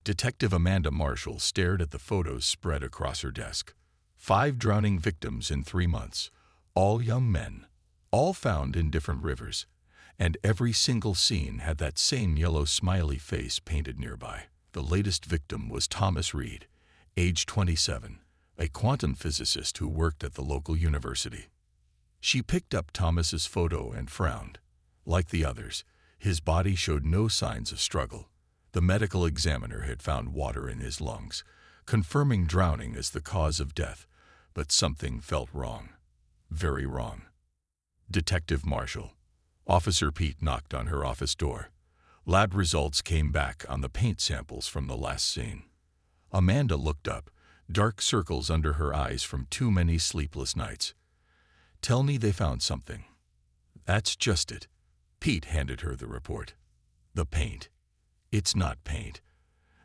Detective Amanda Marshall stared at the photos spread across her desk. 5 drowning victims in 3 months, all young men, all found in different rivers, and every single scene had that same yellow smiley face painted nearby. The latest victim was Thomas Reed, age 27, a quantum physicist who worked at the local university. She picked up Thomas's photo and frowned. Like the others, his body showed no signs of struggle. The medical examiner had found water in his lungs, confirming drowning as the cause of death, but something felt wrong. Very wrong. Detective Marshall. Officer Pete knocked on her office door. Lab results came back on the paint samples from the last scene. Amanda looked up, dark circles under her eyes from too many sleepless nights. Tell me they found something. That's just it. Pete handed her the report. The paint. It's not paint.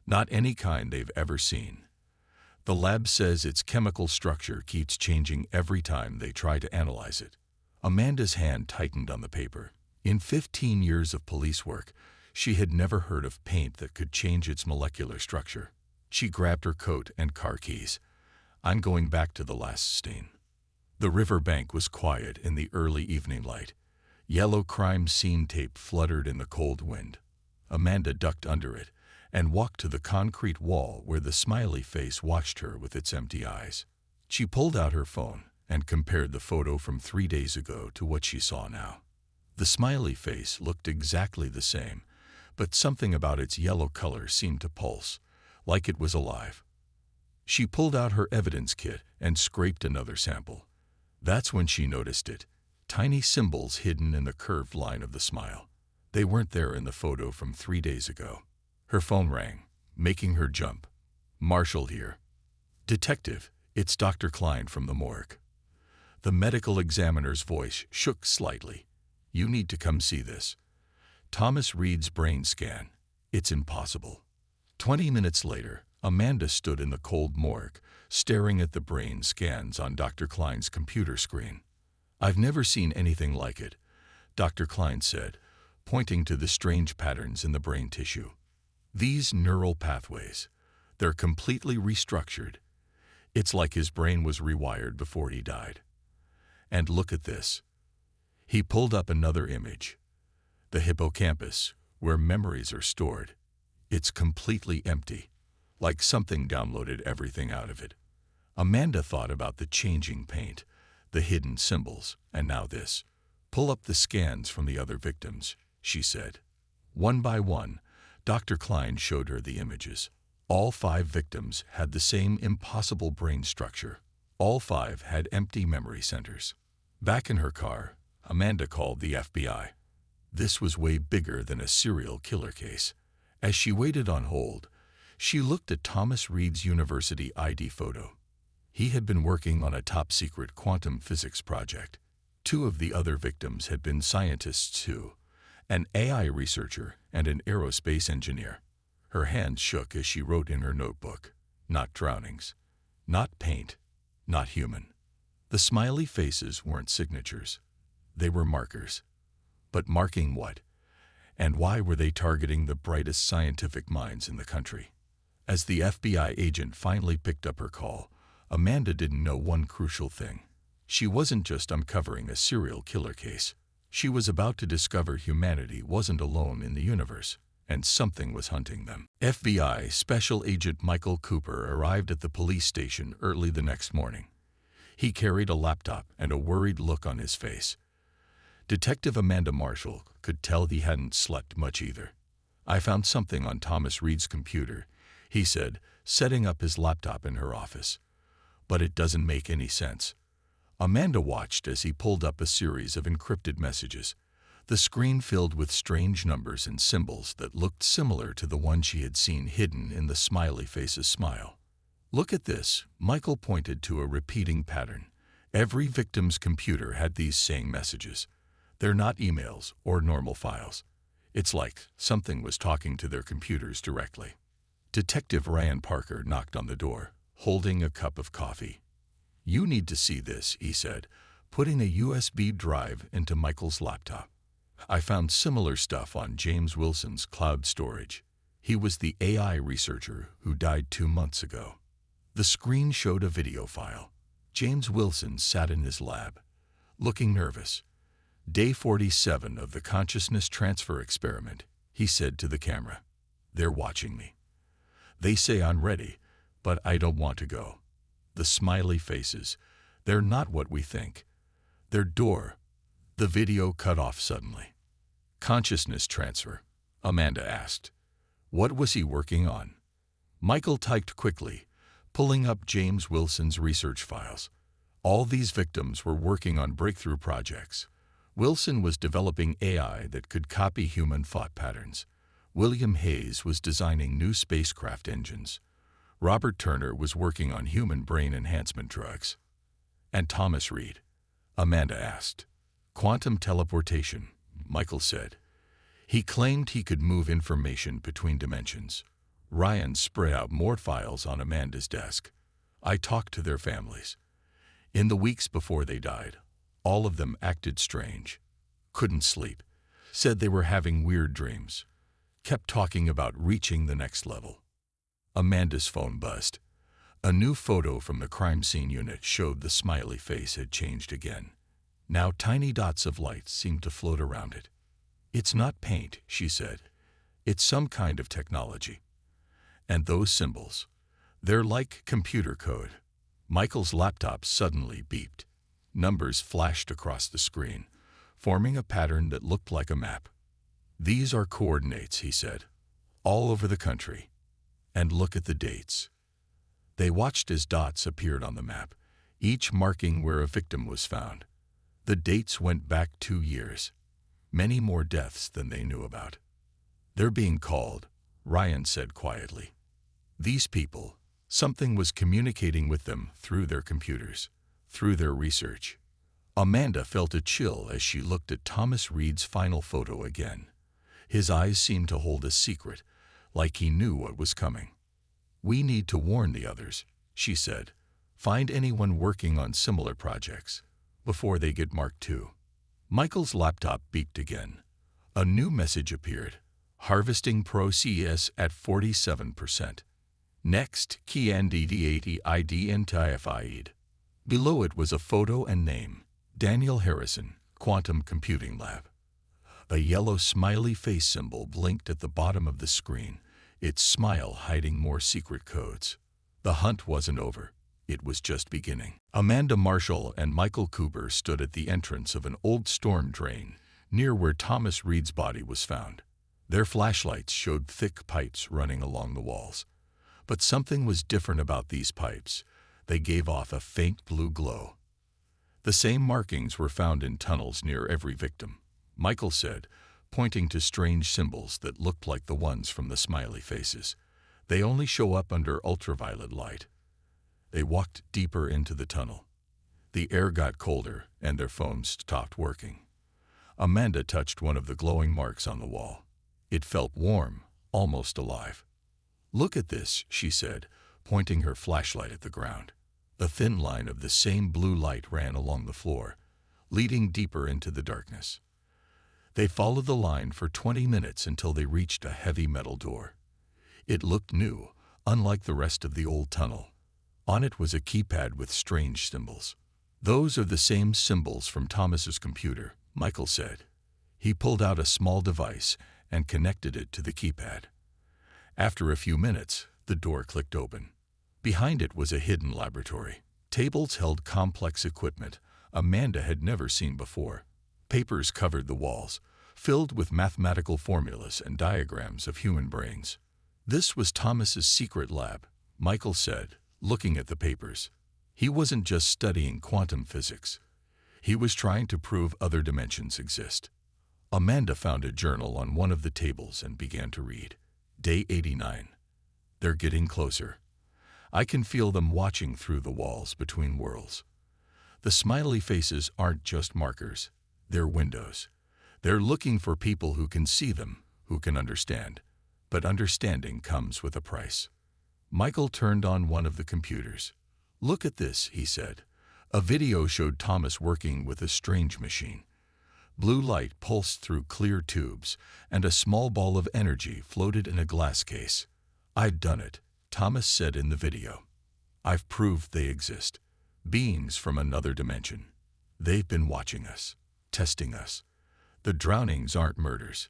Not any kind they've ever seen. The lab says its chemical structure keeps changing every time they try to analyze it. Amanda's hand tightened on the paper. In 15 years of police work, she had never heard of paint that could change its molecular structure. She grabbed her coat and car keys. I'm going back to the last scene. The river bank was quiet in the early evening light. Yellow crime scene tape fluttered in the cold wind. Amanda ducked under it and walked to the concrete wall where the smiley face watched her with its empty eyes. She pulled out her phone and compared the photo from 3 days ago to what she saw now. The smiley face looked exactly the same, but something about its yellow color seemed to pulse, like it was alive. She pulled out her evidence kit and scraped another sample. That's when she noticed it. Tiny symbols hidden in the curved line of the smile. They weren't there in the photo from 3 days ago. Her phone rang, making her jump. Marshall here. Detective, it's Dr. Klein from the morgue. The medical examiner's voice shook slightly. You need to come see this. Thomas Reed's brain scan. It's impossible. 20 minutes later, Amanda stood in the cold morgue, staring at the brain scans on Dr. Klein's computer screen. I've never seen anything like it, Dr. Klein said, pointing to the strange patterns in the brain tissue. These neural pathways, they're completely restructured. It's like his brain was rewired before he died. And look at this. He pulled up another image. The hippocampus, where memories are stored. It's completely empty, like something downloaded everything out of it. Amanda thought about the changing paint, the hidden symbols, and now this. Pull up the scans from the other victims, she said. One by one, Dr. Klein showed her the images. All 5 victims had the same impossible brain structure. All 5 had empty memory centers. Back in her car, Amanda called the FBI. This was way bigger than a serial killer case. As she waited on hold, she looked at Thomas Reed's university ID photo. He had been working on a top-secret quantum physics project. 2 of the other victims had been scientists too, an AI researcher and an aerospace engineer. Her hands shook as she wrote in her notebook. Not drownings, not paint, not human. The smiley faces weren't signatures. They were markers. But marking what? And why were they targeting the brightest scientific minds in the country? As the FBI agent finally picked up her call, Amanda didn't know one crucial thing. She wasn't just uncovering a serial killer case. She was about to discover humanity wasn't alone in the universe, and something was hunting them. FBI Special Agent Michael Cooper arrived at the police station early the next morning. He carried a laptop and a worried look on his face. Detective Amanda Marshall could tell he hadn't slept much either. I found something on Thomas Reed's computer, he said, setting up his laptop in her office. But it doesn't make any sense. Amanda watched as he pulled up a series of encrypted messages, the screen filled with strange numbers and symbols that looked similar to the one she had seen hidden in the smiley face's smile. Look at this, Michael pointed to a repeating pattern. Every victim's computer had these same messages. They're not emails or normal files. It's like something was talking to their computers directly. Detective Ryan Parker knocked on the door, holding a cup of coffee. You need to see this, he said, putting a USB drive into Michael's laptop. I found similar stuff on James Wilson's cloud storage. He was the AI researcher who died 2 months ago. The screen showed a video file. James Wilson sat in his lab, looking nervous. Day 47 of the consciousness transfer experiment, he said to the camera. They're watching me. They say I'm ready, but I don't want to go. The smiley faces, they're not what we think. They're door. The video cut off suddenly. Consciousness transfer, Amanda asked. What was he working on? Michael typed quickly, pulling up James Wilson's research files. All these victims were working on breakthrough projects. Wilson was developing AI that could copy human thought patterns. William Hayes was designing new spacecraft engines. Robert Turner was working on human brain enhancement drugs. And Thomas Reed? Amanda asked. Quantum teleportation, Michael said. He claimed he could move information between dimensions. Ryan spread out more files on Amanda's desk. I talked to their families. In the weeks before they died, all of them acted strange. Couldn't sleep. Said they were having weird dreams. Kept talking about reaching the next level. Amanda's phone buzzed. A new photo from the crime scene unit showed the smiley face had changed again. Now tiny dots of light seemed to float around it. It's not paint, she said. It's some kind of technology. And those symbols, they're like computer code. Michael's laptop suddenly beeped. Numbers flashed across the screen, forming a pattern that looked like a map. These are coordinates, he said, all over the country. And look at the dates. They watched as dots appeared on the map, each marking where a victim was found. The dates went back 2 years. Many more deaths than they knew about. They're being called, Ryan said quietly. These people, something was communicating with them through their computers, through their research. Amanda felt a chill as she looked at Thomas Reed's final photo again. His eyes seemed to hold a secret, like he knew what was coming. We need to warn the others, she said. Find anyone working on similar projects before they get marked too. Michael's laptop beeped again. A new message appeared. Harvesting Pro-CS at 47%. Next, Kiandidi IDNTIFIED. Below it was a photo and name. Daniel Harrison, Quantum Computing Lab. A yellow smiley face symbol blinked at the bottom of the screen, its smile hiding more secret codes. The hunt wasn't over. It was just beginning. Amanda Marshall and Michael Cooper stood at the entrance of an old storm drain near where Thomas Reed's body was found. Their flashlights showed thick pipes running along the walls. But something was different about these pipes. They gave off a faint blue glow. The same markings were found in tunnels near every victim, Michael said, pointing to strange symbols that looked like the ones from the smiley faces. They only show up under ultraviolet light. They walked deeper into the tunnel. The air got colder and their phones stopped working. Amanda touched one of the glowing marks on the wall. It felt warm, almost alive. Look at this, she said, pointing her flashlight at the ground. A thin line of the same blue light ran along the floor, leading deeper into the darkness. They followed the line for 20 minutes until they reached a heavy metal door. It looked new, unlike the rest of the old tunnel. On it was a keypad with strange symbols. Those are the same symbols from Thomas's computer, Michael said. He pulled out a small device and connected it to the keypad. After a few minutes, the door clicked open. Behind it was a hidden laboratory. Tables held complex equipment Amanda had never seen before. Papers covered the walls, filled with mathematical formulas and diagrams of human brains. This was Thomas's secret lab, Michael said, looking at the papers. He wasn't just studying quantum physics. He was trying to prove other dimensions exist. Amanda found a journal on one of the tables and began to read. Day 89. They're getting closer. I can feel them watching through the walls between worlds. The smiley faces aren't just markers. They're windows. They're looking for people who can see them, who can understand. But understanding comes with a price. Michael turned on one of the computers. Look at this, he said. A video showed Thomas working with a strange machine. Blue light pulsed through clear tubes, and a small ball of energy floated in a glass case. "I've done it," Thomas said in the video. "I've proved they exist. Beings from another dimension. They've been watching us, testing us. The drownings aren't murders.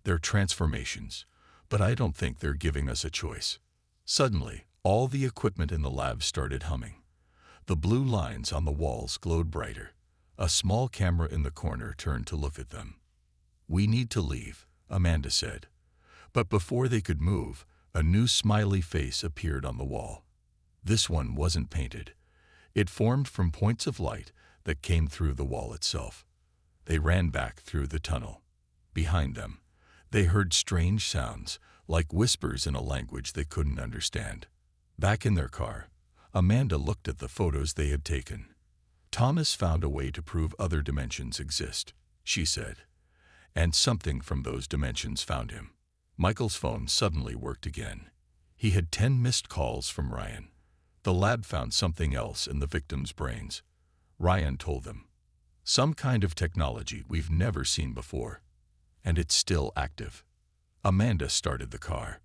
They're transformations, but I don't think they're giving us a choice." Suddenly, all the equipment in the lab started humming. The blue lines on the walls glowed brighter. A small camera in the corner turned to look at them. "We need to leave," Amanda said. But before they could move, a new smiley face appeared on the wall. This one wasn't painted. It formed from points of light that came through the wall itself. They ran back through the tunnel. Behind them, they heard strange sounds, like whispers in a language they couldn't understand. Back in their car, Amanda looked at the photos they had taken. "Thomas found a way to prove other dimensions exist," she said. "And something from those dimensions found him." Michael's phone suddenly worked again. He had 10 missed calls from Ryan. The lab found something else in the victims' brains. Ryan told them, "Some kind of technology we've never seen before. And it's still active." Amanda started the car.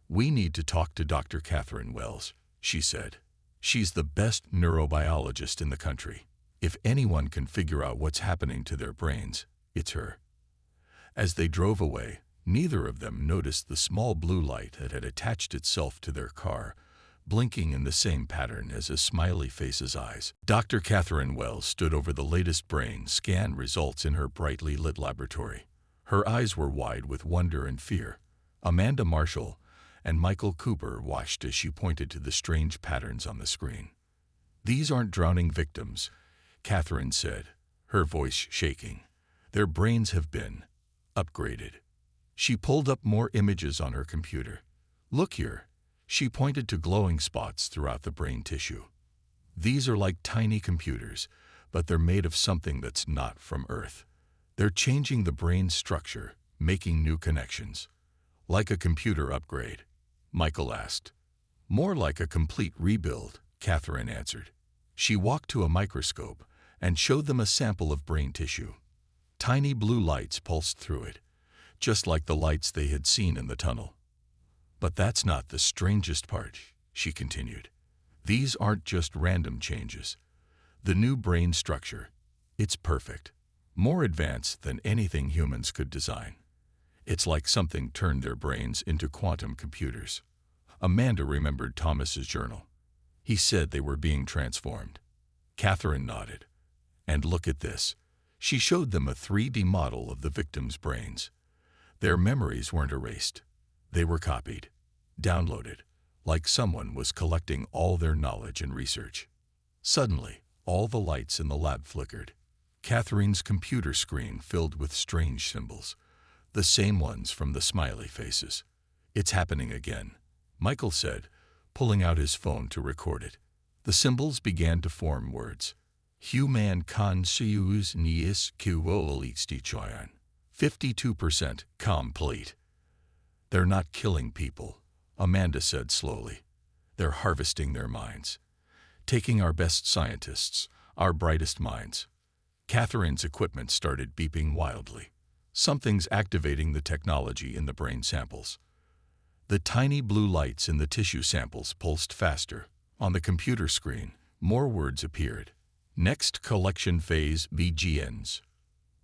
"We need to talk to Dr. Catherine Wells," she said. "She's the best neurobiologist in the country. If anyone can figure out what's happening to their brains, it's her." As they drove away, neither of them noticed the small blue light that had attached itself to their car, blinking in the same pattern as a smiley face's eyes. Dr. Catherine Wells stood over the latest brain scan results in her brightly lit laboratory. Her eyes were wide with wonder and fear. Amanda Marshall and Michael Cooper watched as she pointed to the strange patterns on the screen. "These aren't drowning victims," Catherine said, her voice shaking. "Their brains have been upgraded." She pulled up more images on her computer. "Look here." She pointed to glowing spots throughout the brain tissue. "These are like tiny computers, but they're made of something that's not from Earth. They're changing the brain's structure, making new connections." "Like a computer upgrade?" Michael asked. "More like a complete rebuild," Catherine answered. She walked to a microscope and showed them a sample of brain tissue. Tiny blue lights pulsed through it, just like the lights they had seen in the tunnel. "But that's not the strangest part," she continued. "These aren't just random changes. The new brain structure, it's perfect. More advanced than anything humans could design. It's like something turned their brains into quantum computers." Amanda remembered Thomas's journal. He said they were being transformed. Catherine nodded. "And look at this." She showed them a 3D model of the victims' brains. Their memories weren't erased. They were copied, downloaded, like someone was collecting all their knowledge and research. Suddenly, all the lights in the lab flickered. Catherine's computer screen filled with strange symbols, the same ones from the smiley faces. "It's happening again," Michael said, pulling out his phone to record it. The symbols began to form words. "Human conscious niis QOLXT 52% complete." "They're not killing people," Amanda said slowly. "They're harvesting their minds, taking our best scientists, our brightest minds." Catherine's equipment started beeping wildly. Something's activating the technology in the brain samples. The tiny blue lights in the tissue samples pulsed faster. On the computer screen, more words appeared. "Next collection phase begins."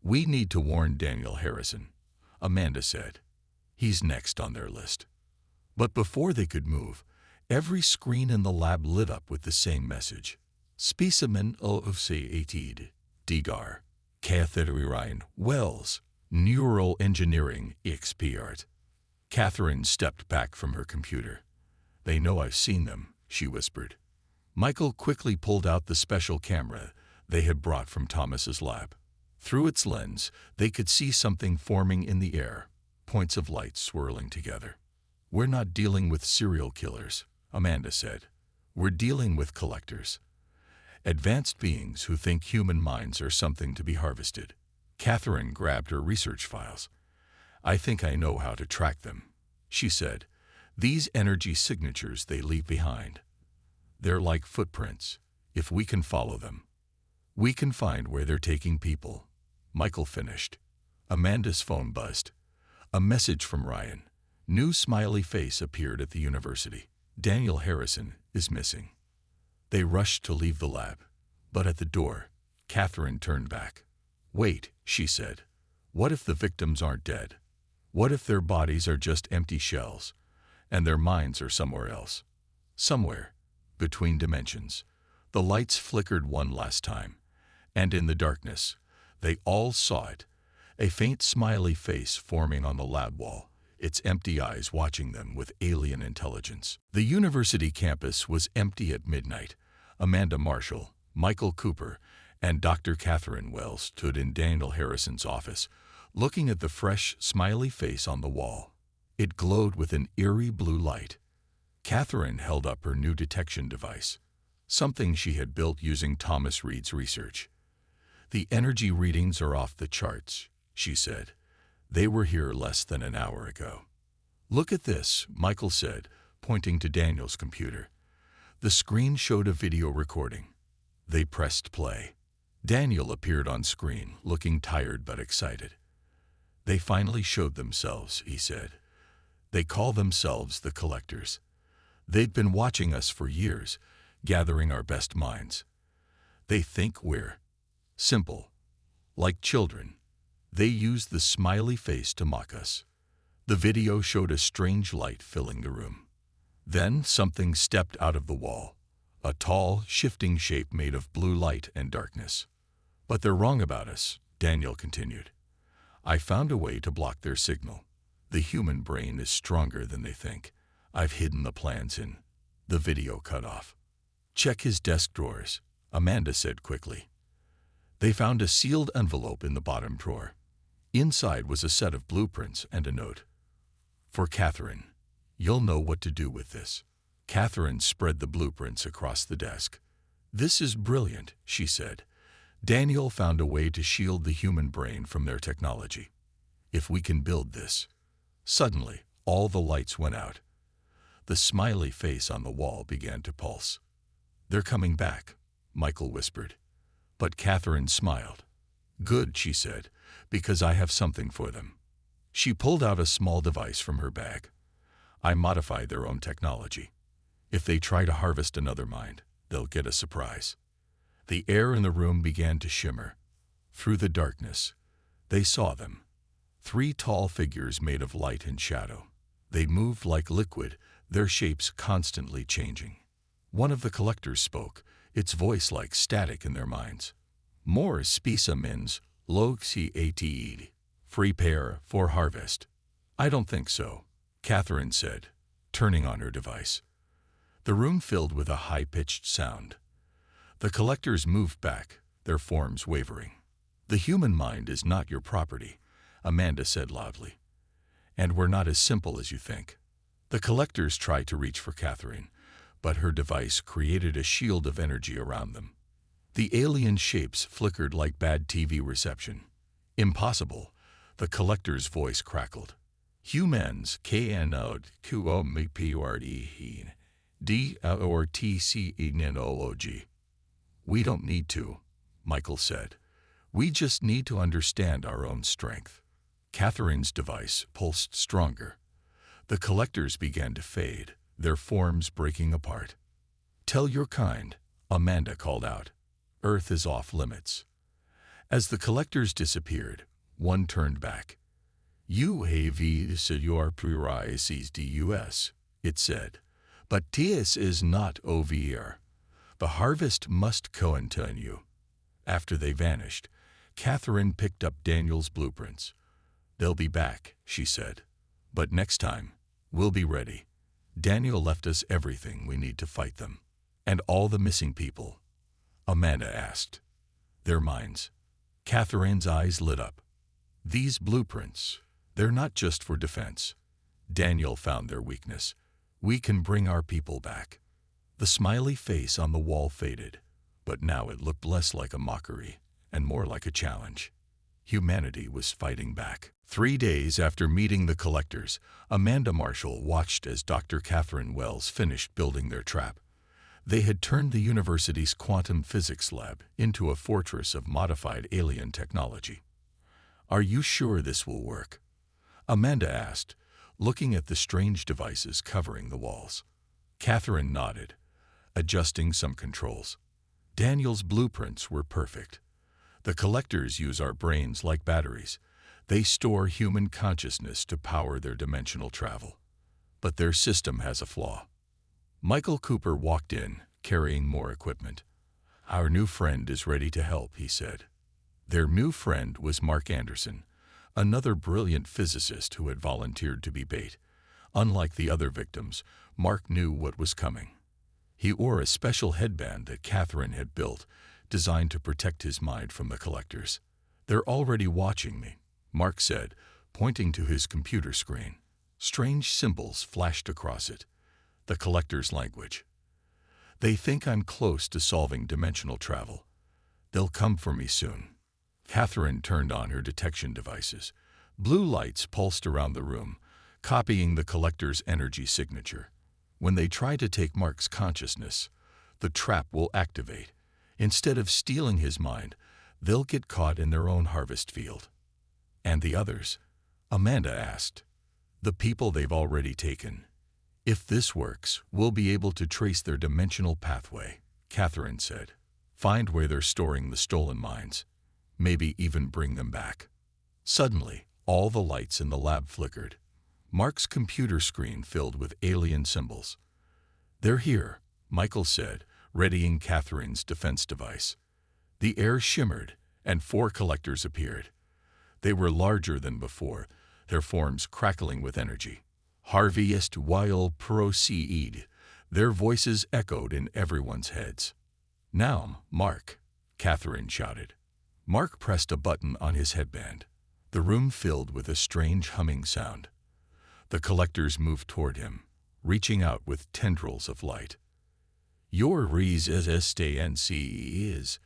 "We need to warn Daniel Harrison," Amanda said. "He's next on their list." But before they could move, every screen in the lab lit up with the same message. "Specimen OFC DGAR, Catherine Wells, Neural Engineering Expert." Catherine stepped back from her computer. "They know I've seen them," she whispered. Michael quickly pulled out the special camera they had brought from Thomas's lab. Through its lens, they could see something forming in the air, points of light swirling together. "We're not dealing with serial killers," Amanda said. "We're dealing with collectors. Advanced beings who think human minds are something to be harvested." Catherine grabbed her research files. "I think I know how to track them," she said. "These energy signatures they leave behind. They're like footprints. If we can follow them, we can find where they're taking people." Michael finished. Amanda's phone buzzed. A message from Ryan. New smiley face appeared at the university. Daniel Harrison is missing. They rushed to leave the lab, but at the door, Catherine turned back. Wait, she said. What if the victims aren't dead? What if their bodies are just empty shells, and their minds are somewhere else? Somewhere, between dimensions. The lights flickered one last time, and in the darkness, they all saw it. A faint smiley face forming on the lab wall, its empty eyes watching them with alien intelligence. The university campus was empty at midnight. Amanda Marshall, Michael Cooper, and Dr. Catherine Wells stood in Daniel Harrison's office, looking at the fresh, smiley face on the wall. It glowed with an eerie blue light. Catherine held up her new detection device, something she had built using Thomas Reed's research. The energy readings are off the charts, she said. They were here less than an hour ago. Look at this, Michael said, pointing to Daniel's computer. The screen showed a video recording. They pressed play. Daniel appeared on screen, looking tired but excited. They finally showed themselves, he said. They call themselves the Collectors. They've been watching us for years, gathering our best minds. They think we're simple, like children. They use the smiley face to mock us. The video showed a strange light filling the room. Then something stepped out of the wall, a tall, shifting shape made of blue light and darkness. But they're wrong about us, Daniel continued. I found a way to block their signal. The human brain is stronger than they think. I've hidden the plans in. The video cut off. Check his desk drawers, Amanda said quickly. They found a sealed envelope in the bottom drawer. Inside was a set of blueprints and a note. For Catherine, you'll know what to do with this. Catherine spread the blueprints across the desk. This is brilliant, she said. Daniel found a way to shield the human brain from their technology. If we can build this. Suddenly, all the lights went out. The smiley face on the wall began to pulse. They're coming back, Michael whispered. But Catherine smiled. Good, she said, because I have something for them. She pulled out a small device from her bag. I modified their own technology. If they try to harvest another mind, they'll get a surprise. The air in the room began to shimmer. Through the darkness, they saw them. 3 tall figures made of light and shadow. They moved like liquid, their shapes constantly changing. One of the Collectors spoke, its voice like static in their minds. More specimens, located. Prepare for harvest. I don't think so, Catherine said, turning on her device. The room filled with a high-pitched sound. The Collectors moved back, their forms wavering. The human mind is not your property, Amanda said loudly. And we're not as simple as you think. The Collectors tried to reach for Catherine, but her device created a shield of energy around them. The alien shapes flickered like bad TV reception. Impossible, the Collector's voice crackled. Humans, KNOWMPRD, We don't need to, Michael said. We just need to understand our own strength. Catherine's device pulsed stronger. The Collectors began to fade, their forms breaking apart. Tell your kind, Amanda called out. Earth is off limits. As the Collectors disappeared, one turned back. You have your priorities dus, it said. But this is not over. The harvest must continue. After they vanished, Catherine picked up Daniel's blueprints. They'll be back, she said. But next time, we'll be ready. Daniel left us everything we need to fight them. And all the missing people? Amanda asked. Their minds. Catherine's eyes lit up. These blueprints, they're not just for defense. Daniel found their weakness. We can bring our people back. The smiley face on the wall faded, but now it looked less like a mockery and more like a challenge. Humanity was fighting back. 3 days after meeting the Collectors, Amanda Marshall watched as Dr. Catherine Wells finished building their trap. They had turned the university's quantum physics lab into a fortress of modified alien technology. Are you sure this will work? Amanda asked, looking at the strange devices covering the walls. Catherine nodded, adjusting some controls. Daniel's blueprints were perfect. The collectors use our brains like batteries. They store human consciousness to power their dimensional travel. But their system has a flaw. Michael Cooper walked in, carrying more equipment. Our new friend is ready to help, he said. Their new friend was Mark Anderson, another brilliant physicist who had volunteered to be bait. Unlike the other victims, Mark knew what was coming. He wore a special headband that Catherine had built, designed to protect his mind from the collectors. They're already watching me, Mark said, pointing to his computer screen. Strange symbols flashed across it. The collector's language. They think I'm close to solving dimensional travel. They'll come for me soon. Catherine turned on her detection devices. Blue lights pulsed around the room, copying the collector's energy signature. When they try to take Mark's consciousness, the trap will activate. Instead of stealing his mind, they'll get caught in their own harvest field. And the others? Amanda asked. The people they've already taken. If this works, we'll be able to trace their dimensional pathway, Catherine said. Find where they're storing the stolen minds. Maybe even bring them back. Suddenly, all the lights in the lab flickered. Mark's computer screen filled with alien symbols. They're here, Michael said, readying Catherine's defense device. The air shimmered, and 4 collectors appeared. They were larger than before, their forms crackling with energy. HFY proceed. Their voices echoed in everyone's heads. Now, Mark, Catherine shouted. Mark pressed a button on his headband. The room filled with a strange humming sound. The collectors moved toward him, reaching out with tendrils of light. Your resistance is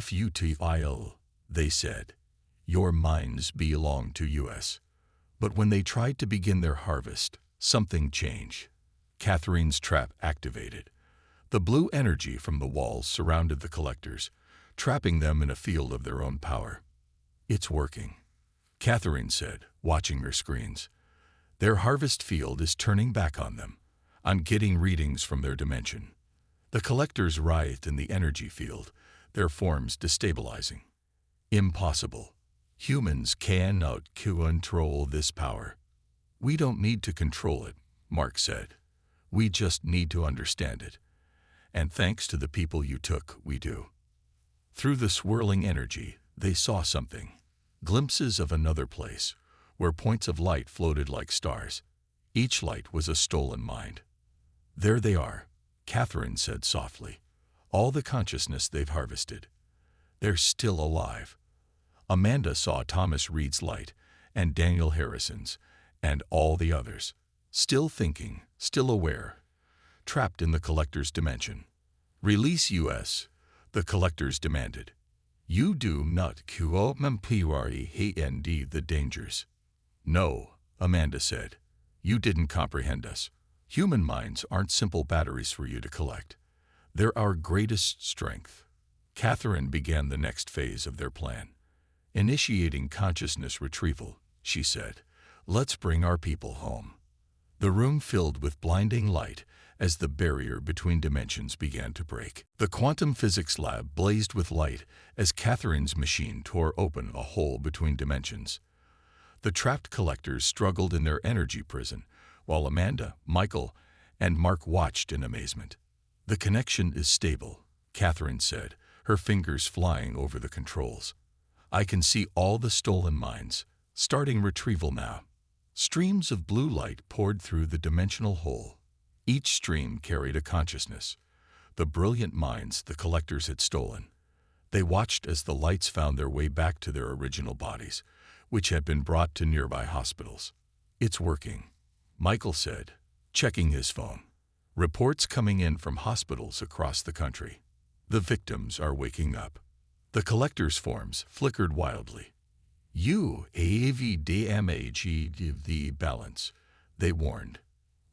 futile, they said. Your minds belong to us. But when they tried to begin their harvest, something changed. Catherine's trap activated. The blue energy from the walls surrounded the collectors, trapping them in a field of their own power. It's working, Catherine said, watching her screens. Their harvest field is turning back on them. I'm getting readings from their dimension. The collectors writhed in the energy field, their forms destabilizing. Impossible. Humans cannot control this power. We don't need to control it, Mark said. We just need to understand it. And thanks to the people you took, we do. Through the swirling energy, they saw something. Glimpses of another place, where points of light floated like stars. Each light was a stolen mind. There they are, Catherine said softly. All the consciousness they've harvested. They're still alive. Amanda saw Thomas Reed's light, and Daniel Harrison's, and all the others. Still thinking, still aware, trapped in the collector's dimension. Release us, the collectors demanded. You do not comprehend the dangers. No, Amanda said. You didn't comprehend us. Human minds aren't simple batteries for you to collect. They're our greatest strength. Catherine began the next phase of their plan. Initiating consciousness retrieval, she said. Let's bring our people home. The room filled with blinding light as the barrier between dimensions began to break. The quantum physics lab blazed with light as Catherine's machine tore open a hole between dimensions. The trapped collectors struggled in their energy prison, while Amanda, Michael, and Mark watched in amazement. The connection is stable, Catherine said, her fingers flying over the controls. I can see all the stolen minds, starting retrieval now. Streams of blue light poured through the dimensional hole. Each stream carried a consciousness, the brilliant minds the collectors had stolen. They watched as the lights found their way back to their original bodies, which had been brought to nearby hospitals. It's working, Michael said, checking his phone. Reports coming in from hospitals across the country. The victims are waking up. The collectors' forms flickered wildly. You have damaged the balance, they warned.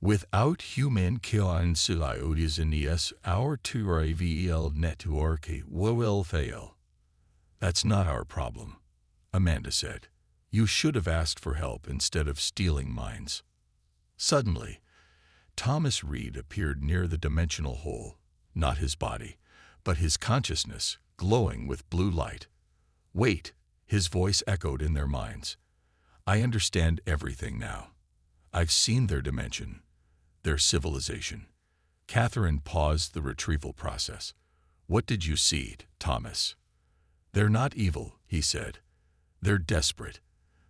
Without human conscience, our travel network will fail. That's not our problem, Amanda said. You should have asked for help instead of stealing minds. Suddenly, Thomas Reed appeared near the dimensional hole, not his body, but his consciousness, glowing with blue light. Wait, his voice echoed in their minds. I understand everything now. I've seen their dimension, their civilization. Catherine paused the retrieval process. What did you see, Thomas? They're not evil, he said. They're desperate.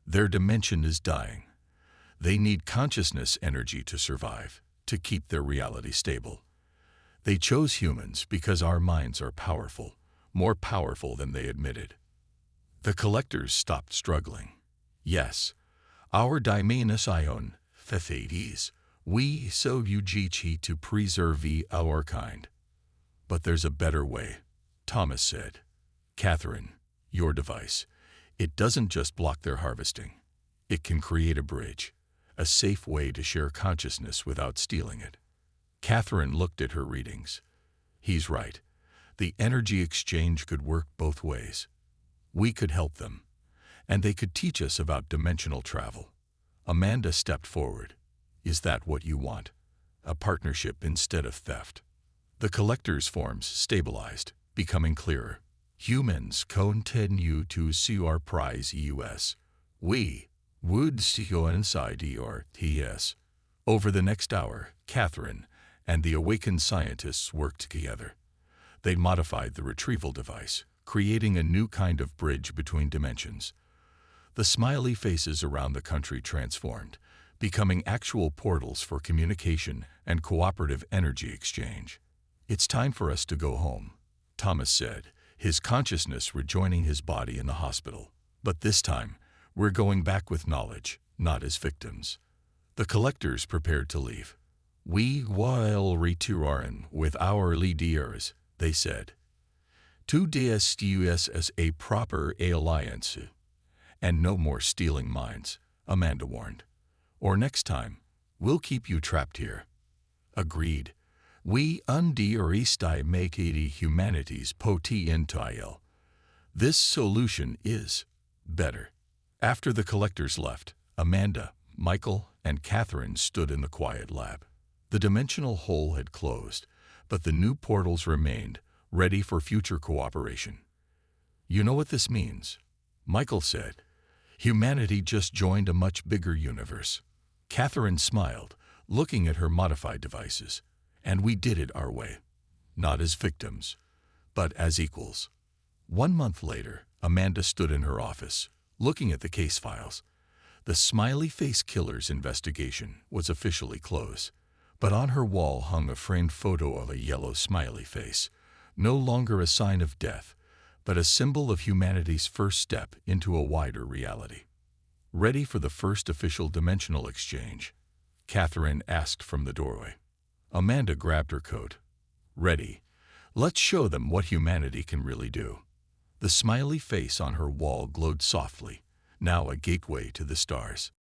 Their dimension is dying. They need consciousness energy to survive, to keep their reality stable. They chose humans because our minds are powerful, more powerful than they admitted. The collectors stopped struggling. Yes, our dimension faiths, we so UGC to preserve our kind. But there's a better way, Thomas said. Catherine, your device, it doesn't just block their harvesting. It can create a bridge, a safe way to share consciousness without stealing it. Catherine looked at her readings. He's right. The energy exchange could work both ways. We could help them, and they could teach us about dimensional travel. Amanda stepped forward. Is that what you want? A partnership instead of theft? The collectors' forms stabilized, becoming clearer. Humans continue to see our prize US. We would see you inside your TS. Over the next hour, Catherine and the awakened scientists worked together. They modified the retrieval device, creating a new kind of bridge between dimensions. The smiley faces around the country transformed, becoming actual portals for communication and cooperative energy exchange. It's time for us to go home, Thomas said, his consciousness rejoining his body in the hospital. But this time, we're going back with knowledge, not as victims. The collectors prepared to leave. We will return with our leaders, they said. To DS as a proper alliance. And no more stealing minds, Amanda warned. Or next time, we'll keep you trapped here. Agreed. We underestimate make humanity's potential. This solution is better. After the collectors left, Amanda, Michael, and Catherine stood in the quiet lab. The dimensional hole had closed, but the new portals remained, ready for future cooperation. You know what this means? Michael said. Humanity just joined a much bigger universe. Catherine smiled, looking at her modified devices. And we did it our way. Not as victims, but as equals. 1 month later, Amanda stood in her office, looking at the case files. The smiley face killer's investigation was officially closed, but on her wall hung a framed photo of a yellow smiley face, no longer a sign of death, but a symbol of humanity's first step into a wider reality. Ready for the first official dimensional exchange? Catherine asked from the doorway. Amanda grabbed her coat. Ready. Let's show them what humanity can really do. The smiley face on her wall glowed softly, now a gateway to the stars.